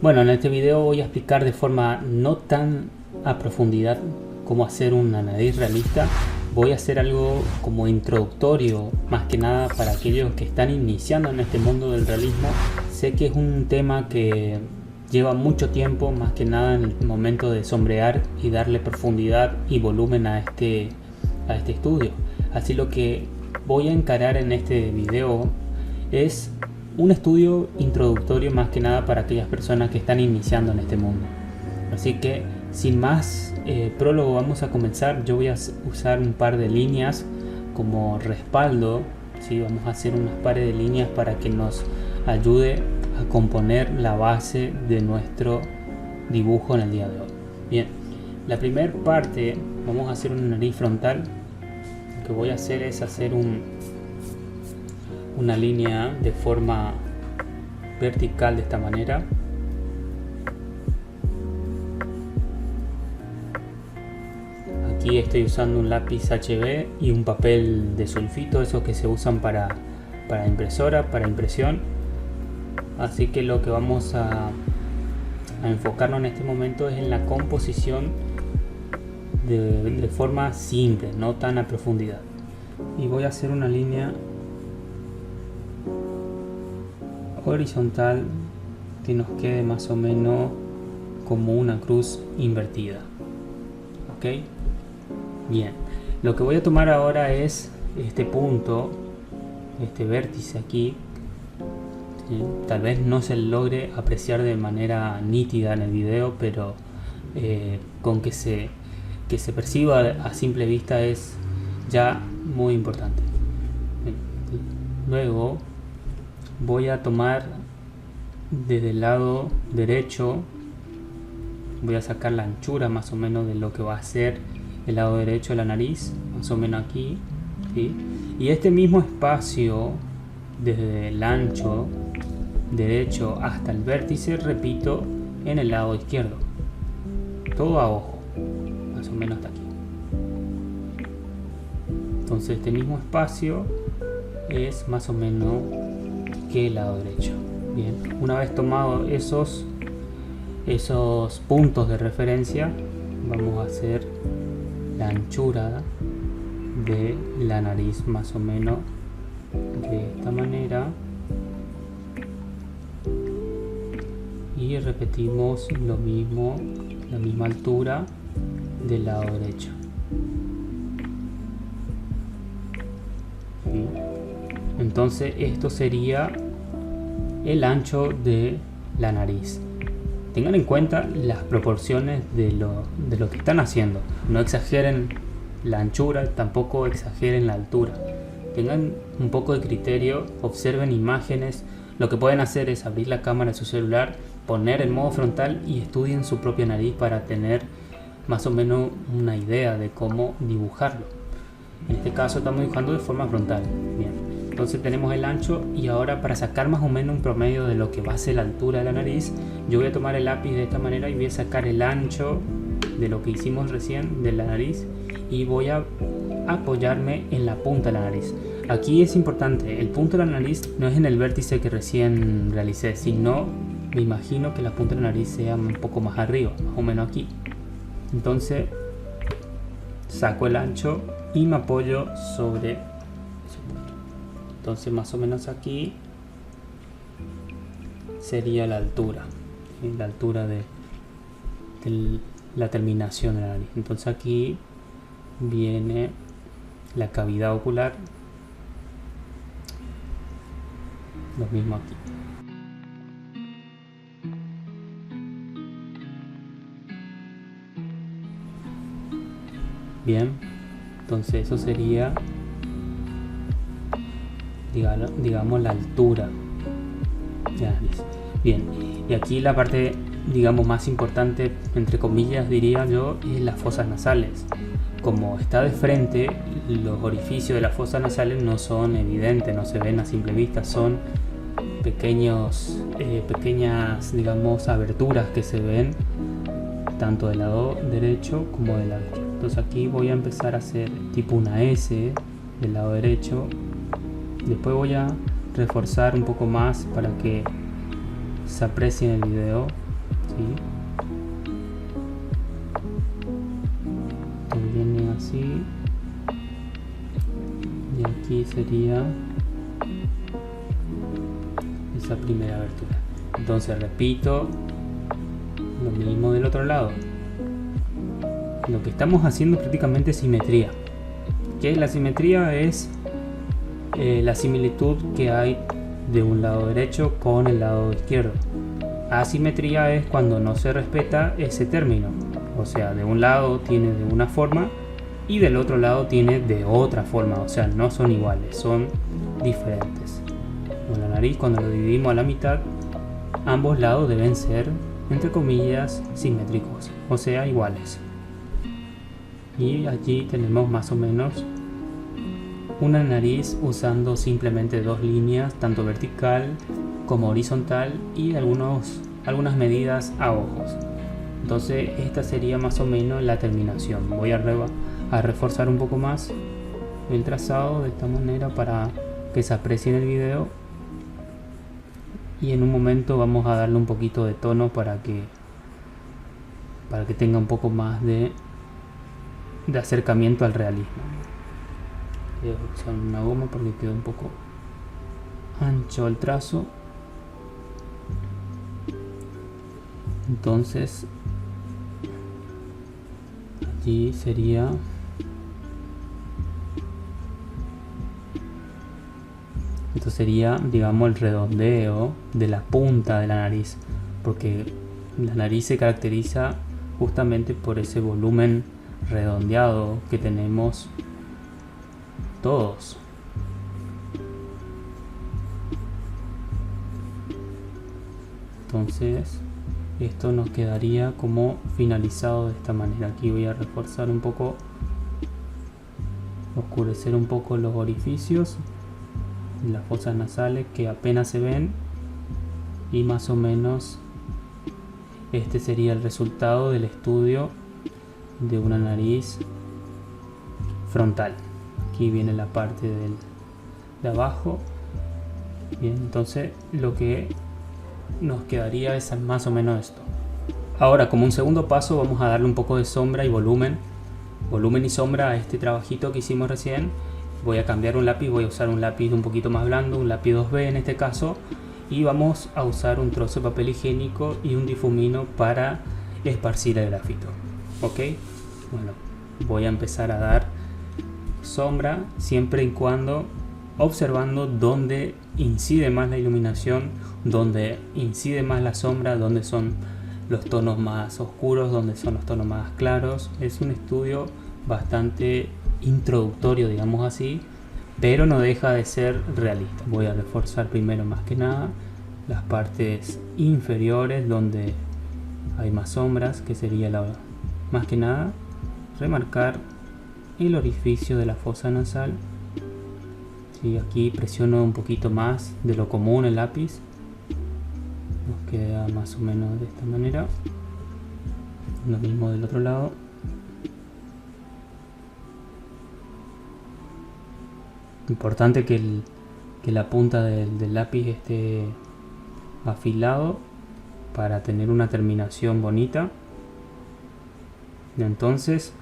Bueno, en este video voy a explicar de forma no tan a profundidad cómo hacer una nariz realista. Voy a hacer algo como introductorio, más que nada para aquellos que están iniciando en este mundo del realismo. Sé que es un tema que lleva mucho tiempo, más que nada en el momento de sombrear y darle profundidad y volumen a este estudio. Así lo que voy a encarar en este video es un estudio introductorio más que nada para aquellas personas que están iniciando en este mundo. Así que sin más prólogo vamos a comenzar. Yo voy a usar un par de líneas como respaldo, ¿sí? Vamos a hacer unas pares de líneas para que nos ayude a componer la base de nuestro dibujo en el día de hoy. Bien, la primera parte vamos a hacer una nariz frontal. Lo que voy a hacer es hacer una línea de forma vertical de esta manera. Aquí estoy usando un lápiz HB y un papel de sulfito, esos que se usan para impresora, para impresión. Así que lo que vamos a enfocarnos en este momento es en la composición de forma simple, no tan a profundidad. Y voy a hacer una línea horizontal que nos quede más o menos como una cruz invertida. Ok, bien, lo que voy a tomar ahora es este punto, este vértice aquí. Tal vez no se logre apreciar de manera nítida en el video, pero con que se perciba a simple vista es ya muy importante. Luego voy a tomar desde el lado derecho, voy a sacar la anchura más o menos de lo que va a ser el lado derecho de la nariz, más o menos aquí, ¿sí? Y este mismo espacio desde el ancho derecho hasta el vértice repito en el lado izquierdo, todo a ojo, más o menos hasta aquí. Entonces este mismo espacio es más o menos que el lado derecho. Bien, una vez tomado esos puntos de referencia, vamos a hacer la anchura de la nariz más o menos de esta manera y repetimos lo mismo, la misma altura del lado derecho. ¿Sí? Entonces esto sería el ancho de la nariz. Tengan en cuenta las proporciones de lo que están haciendo. No exageren la anchura, tampoco exageren la altura. Tengan un poco de criterio, observen imágenes. Lo que pueden hacer es abrir la cámara de su celular, poner en modo frontal y estudien su propia nariz para tener más o menos una idea de cómo dibujarlo. En este caso estamos dibujando de forma frontal. Bien, entonces tenemos el ancho y ahora para sacar más o menos un promedio de lo que va a ser la altura de la nariz, yo voy a tomar el lápiz de esta manera y voy a sacar el ancho de lo que hicimos recién de la nariz y voy a apoyarme en la punta de la nariz. Aquí es importante, el punto de la nariz no es en el vértice que recién realicé, sino me imagino que la punta de la nariz sea un poco más arriba, más o menos aquí. Entonces saco el ancho y me apoyo sobre ese punto. Entonces más o menos aquí sería la altura, ¿sí? La altura de la terminación de la nariz. Entonces aquí viene la cavidad ocular, lo mismo aquí. Bien, entonces eso sería, digamos, la altura de la nariz. Bien, y aquí la parte, digamos, más importante, entre comillas diría yo, es las fosas nasales. Como está de frente, los orificios de las fosas nasales no son evidentes, no se ven a simple vista, son pequeñas, digamos, aberturas que se ven tanto del lado derecho como del lado izquierdo. Entonces aquí voy a empezar a hacer tipo una S del lado derecho, después voy a reforzar un poco más para que se aprecie en el video ¿sí? Esto viene así. Y aquí sería esa primera abertura. Entonces repito lo mismo del otro lado. Lo que estamos haciendo es prácticamente simetría. ¿Qué es la simetría? Es la similitud que hay de un lado derecho con el lado izquierdo. Asimetría es cuando no se respeta ese término. O sea, de un lado tiene de una forma y del otro lado tiene de otra forma. O sea, no son iguales, son diferentes. Con la nariz, cuando lo dividimos a la mitad, ambos lados deben ser, entre comillas, simétricos, o sea, iguales. Y allí tenemos más o menos una nariz usando simplemente dos líneas, tanto vertical como horizontal, y algunas medidas a ojos. Entonces esta sería más o menos la terminación. Voy a reforzar un poco más el trazado de esta manera para que se aprecie en el video, y en un momento vamos a darle un poquito de tono para que tenga un poco más de acercamiento al realismo. Voy a usar una goma porque quedó un poco ancho el trazo. Entonces allí sería digamos el redondeo de la punta de la nariz, porque la nariz se caracteriza justamente por ese volumen redondeado que tenemos todos. Entonces esto nos quedaría como finalizado de esta manera. Aquí voy a reforzar un poco, oscurecer un poco los orificios, las fosas nasales que apenas se ven, y más o menos este sería el resultado del estudio de una nariz frontal. Aquí viene la parte de abajo. Bien, entonces lo que nos quedaría es más o menos esto. Ahora, como un segundo paso, vamos a darle un poco de sombra y volumen y sombra a este trabajito que hicimos recién. Voy a cambiar un lápiz, voy a usar un lápiz un poquito más blando, un lápiz 2B en este caso, y vamos a usar un trozo de papel higiénico y un difumino para esparcir el grafito. Ok, bueno, voy a empezar a dar sombra siempre y cuando observando dónde incide más la iluminación, dónde incide más la sombra, dónde son los tonos más oscuros, dónde son los tonos más claros. Es un estudio bastante introductorio, digamos así, pero no deja de ser realista. Voy a reforzar primero más que nada las partes inferiores donde hay más sombras, que sería más que nada remarcar el orificio de la fosa nasal. Sí, aquí presiono un poquito más de lo común el lápiz, nos queda más o menos de esta manera. Lo mismo del otro lado. Importante que la punta del lápiz esté afilado para tener una terminación bonita. Entonces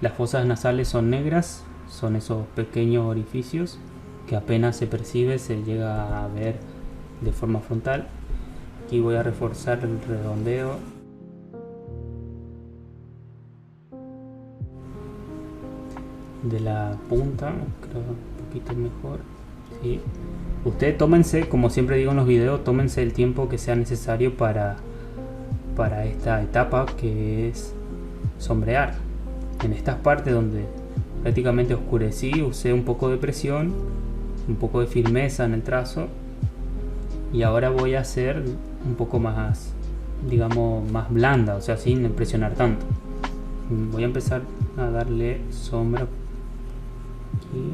las fosas nasales son negras, son esos pequeños orificios que apenas se percibe, se llega a ver de forma frontal. Aquí voy a reforzar el redondeo. De la punta, creo un poquito mejor. ¿Sí? Ustedes tómense, como siempre digo en los videos, tómense el tiempo que sea necesario para esta etapa, que es sombrear. En estas partes donde prácticamente oscurecí, usé un poco de presión, un poco de firmeza en el trazo, y ahora voy a hacer un poco más, digamos, más blanda, o sea, sin presionar tanto. Voy a empezar a darle sombra aquí.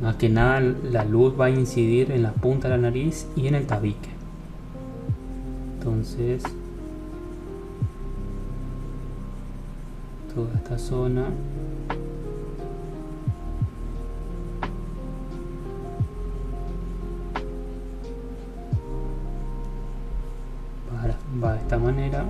Más que nada la luz va a incidir en la punta de la nariz y en el tabique. Entonces toda esta zona esta manera.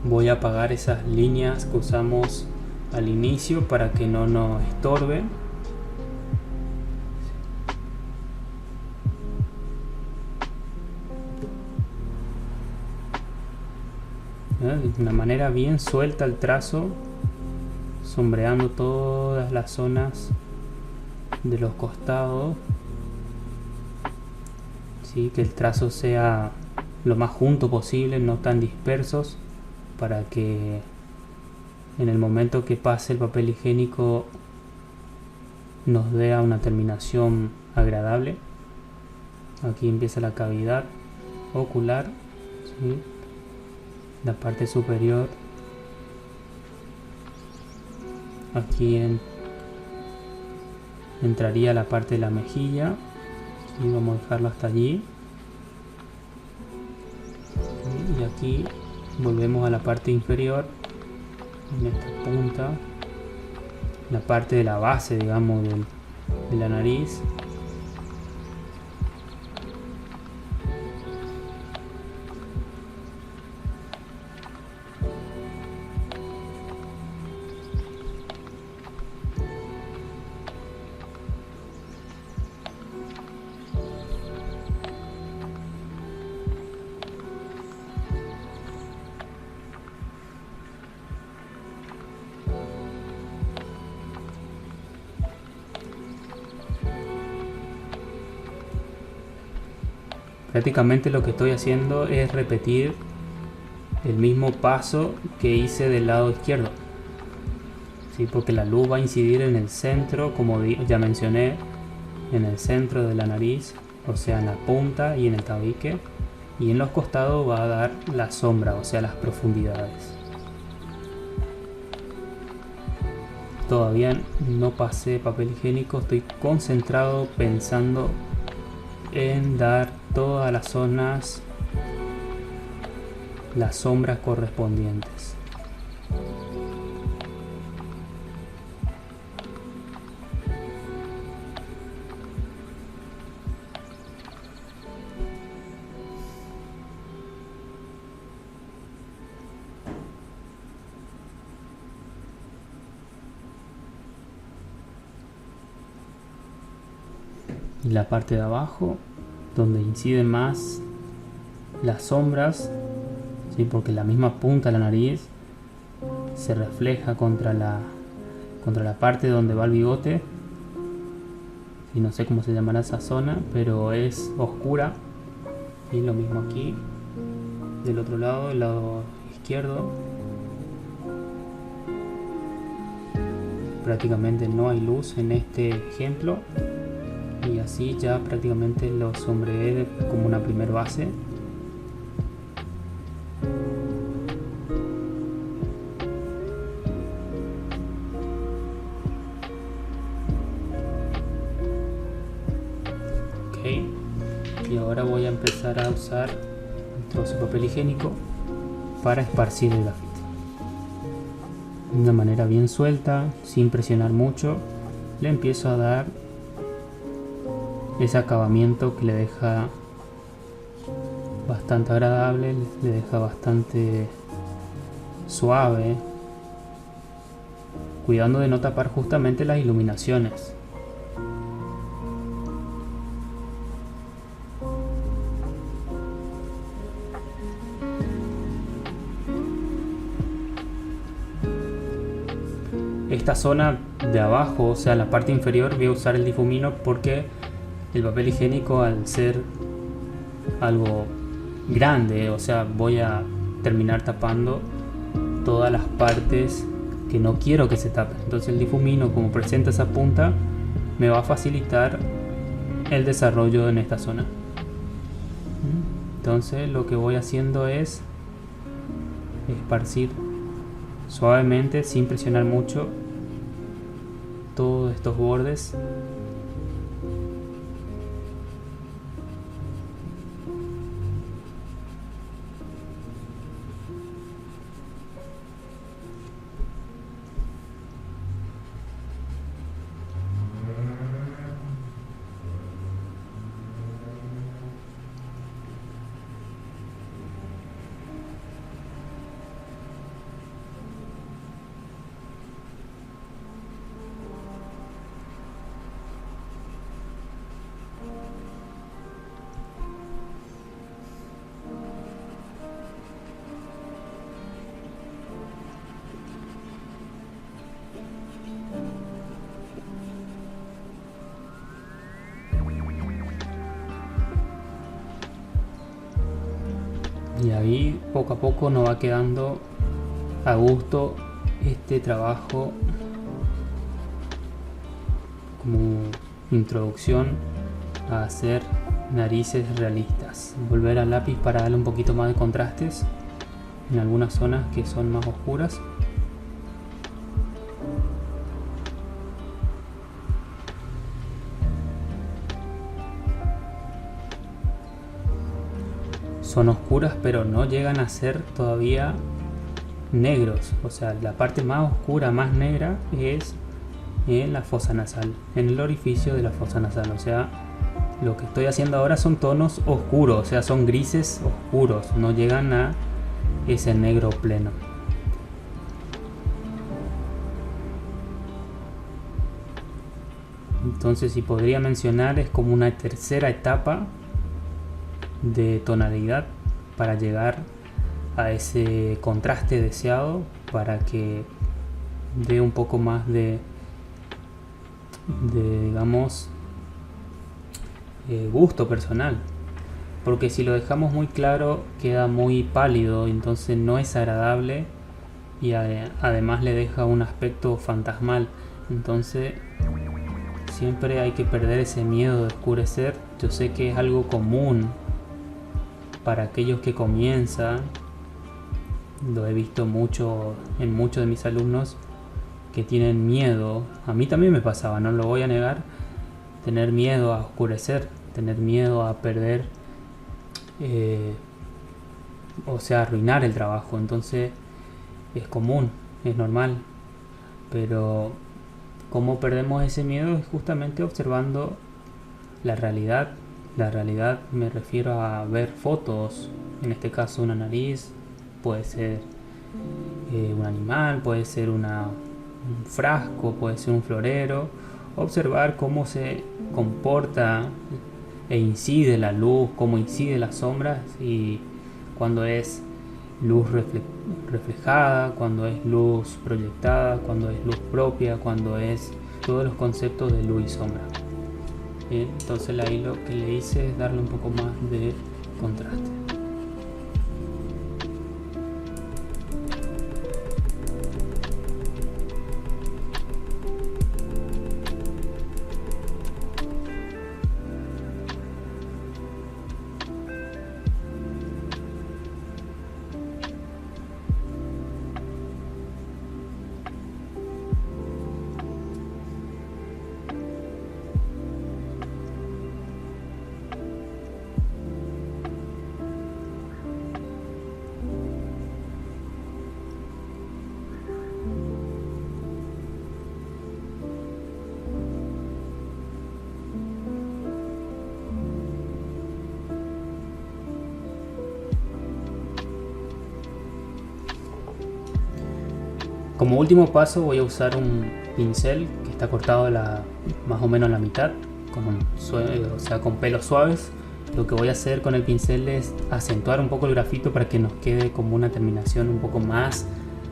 Voy a apagar esas líneas que usamos al inicio para que no nos estorben. De una manera bien suelta el trazo, sombreando todas las zonas de los costados. ¿Sí? Que el trazo sea lo más junto posible, no tan dispersos, para que en el momento que pase el papel higiénico nos dé una terminación agradable. Aquí empieza la cavidad ocular, ¿sí? La parte superior. Aquí entraría la parte de la mejilla y vamos a dejarlo hasta allí. Y aquí volvemos a la parte inferior, en esta punta, la parte de la base, digamos, de la nariz. Prácticamente lo que estoy haciendo es repetir el mismo paso que hice del lado izquierdo, ¿sí? Porque la luz va a incidir en el centro, como ya mencioné, en el centro de la nariz, o sea en la punta y en el tabique, y en los costados va a dar la sombra, o sea las profundidades. Todavía no pasé papel higiénico, estoy concentrado pensando en dar todas las zonas las sombras correspondientes. Y la parte de abajo, donde inciden más las sombras, ¿sí? Porque la misma punta de la nariz se refleja contra la parte donde va el bigote, y no sé cómo se llamará esa zona, pero es oscura. Y lo mismo aquí, del otro lado, el lado izquierdo, prácticamente no hay luz en este ejemplo. Y así ya prácticamente lo sombreé como una primer base. Ok, y ahora voy a empezar a usar un trozo de papel higiénico para esparcir el grafiti de una manera bien suelta, sin presionar mucho. Le empiezo a dar ese acabamiento que le deja bastante agradable, le deja bastante suave, cuidando de no tapar justamente las iluminaciones. Esta zona de abajo, o sea la parte inferior, voy a usar el difumino porque el papel higiénico, al ser algo grande, o sea, voy a terminar tapando todas las partes que no quiero que se tapen. Entonces el difumino, como presenta esa punta, me va a facilitar el desarrollo en esta zona. Entonces lo que voy haciendo es esparcir suavemente, sin presionar mucho, todos estos bordes. Y ahí poco a poco nos va quedando a gusto este trabajo como introducción a hacer narices realistas. Volver al lápiz para darle un poquito más de contrastes en algunas zonas que son más oscuras. Son oscuras, pero no llegan a ser todavía negros. O sea, la parte más oscura, más negra es en la fosa nasal, en el orificio de la fosa nasal. O sea, lo que estoy haciendo ahora son tonos oscuros, o sea, son grises oscuros, no llegan a ese negro pleno. Entonces, si podría mencionar, es como una tercera etapa de tonalidad para llegar a ese contraste deseado, para que dé un poco más de digamos, gusto personal, porque si lo dejamos muy claro queda muy pálido, entonces no es agradable y además le deja un aspecto fantasmal. Entonces siempre hay que perder ese miedo de oscurecer. Yo sé que es algo común para aquellos que comienzan, lo he visto mucho en muchos de mis alumnos que tienen miedo. A mí también me pasaba, no lo voy a negar, tener miedo a oscurecer, tener miedo a perder, o sea, arruinar el trabajo. Entonces es común, es normal, pero cómo perdemos ese miedo es justamente observando la realidad. La realidad me refiero a ver fotos, en este caso una nariz, puede ser un animal, puede ser un frasco, puede ser un florero. Observar cómo se comporta e incide la luz, cómo incide las sombras, y cuando es luz reflejada, cuando es luz proyectada, cuando es luz propia, cuando es todos los conceptos de luz y sombra. Bien, entonces ahí lo que le hice es darle un poco más de contraste. Como último paso voy a usar un pincel que está cortado más o menos la mitad, o sea, con pelos suaves. Lo que voy a hacer con el pincel es acentuar un poco el grafito para que nos quede como una terminación un poco más,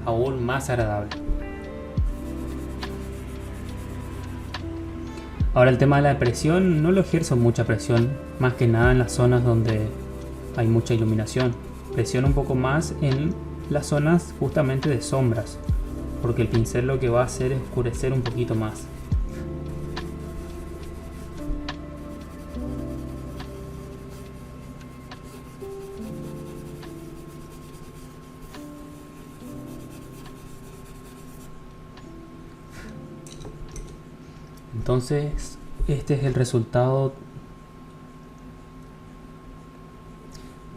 aún más agradable. Ahora el tema de la presión, no lo ejerzo mucha presión, más que nada en las zonas donde hay mucha iluminación. Presiono un poco más en las zonas justamente de sombras, porque el pincel lo que va a hacer es oscurecer un poquito más. Entonces, este es el resultado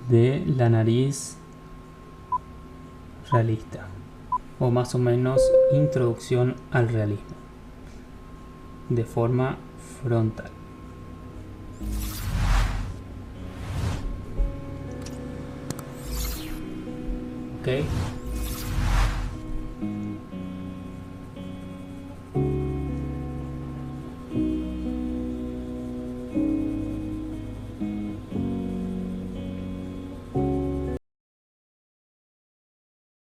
de la nariz realista, o más o menos introducción al realismo de forma frontal. Ok.